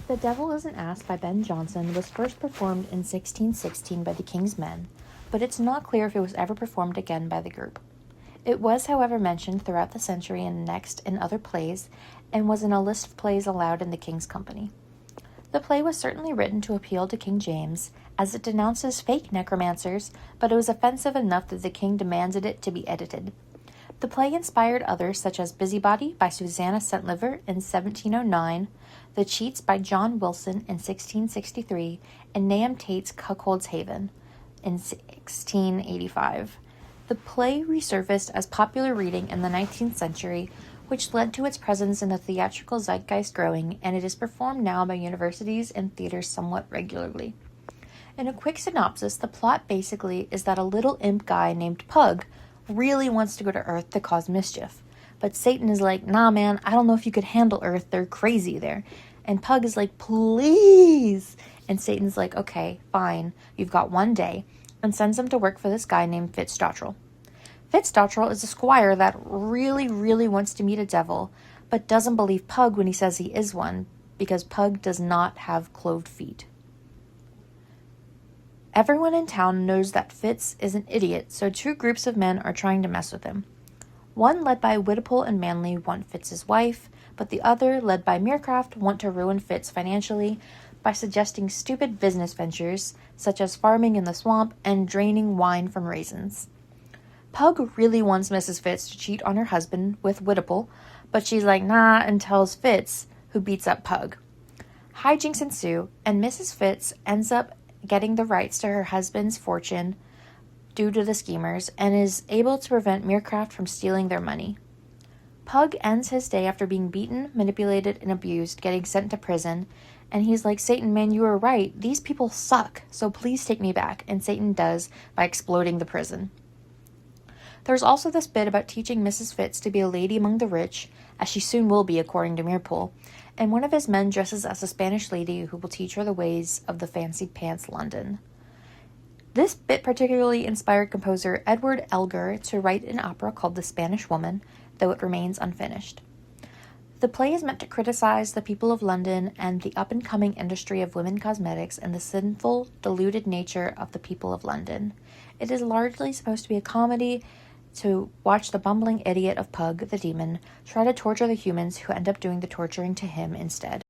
The Devil is an Ass by Ben Jonson was first performed in 1616 by the King's Men, but it's not clear if it was ever performed again by the group. It was, however, mentioned throughout the century and next in other plays, and was in a list of plays allowed in the King's company. The play was certainly written to appeal to King James, as it denounces fake necromancers, but it was offensive enough that the king demanded it to be edited. The play inspired others such as Busybody by Susanna Centlivre in 1709, The Cheats by John Wilson in 1663, and Nahum Tate's Cuckold's Haven in 1685. The play resurfaced as popular reading in the 19th century, which led to its presence in the theatrical zeitgeist growing, and it is performed now by universities and theaters somewhat regularly. In a quick synopsis, the plot basically is that a little imp guy named Pug really wants to go to Earth to cause mischief. But Satan is like, nah man, I don't know if you could handle Earth, they're crazy there. And Pug is like, please! And Satan's like, okay, fine, you've got one day, and sends him to work for this guy named Fitzdottrell. Fitzdottrell is a squire that really wants to meet a devil, but doesn't believe Pug when he says he is one, because Pug does not have cloved feet. Everyone in town knows that Fitz is an idiot, so two groups of men are trying to mess with him. One, led by Whittle and Manley, want Fitz's wife, but the other, led by Meercraft, want to ruin Fitz financially by suggesting stupid business ventures, such as farming in the swamp and draining wine from raisins. Pug really wants Mrs. Fitz to cheat on her husband with Whittle, but she's like, nah, and tells Fitz, who beats up Pug. Hijinks ensue, and Mrs. Fitz ends up getting the rights to her husband's fortune due to the schemers, and is able to prevent Meercraft from stealing their money. Pug ends his day after being beaten, manipulated, and abused, getting sent to prison, and he's like, Satan, man, you were right. These people suck, so please take me back. And Satan does by exploding the prison. There's also this bit about teaching Mrs. Fitz to be a lady among the rich, as she soon will be according to Meerpool, and one of his men dresses as a Spanish lady who will teach her the ways of the fancy pants London. This bit particularly inspired composer Edward Elgar to write an opera called The Spanish Woman, though it remains unfinished. The play is meant to criticize the people of London and the up-and-coming industry of women cosmetics and the sinful, deluded nature of the people of London. It is largely supposed to be a comedy to watch the bumbling idiot of Pug, the demon, try to torture the humans who end up doing the torturing to him instead.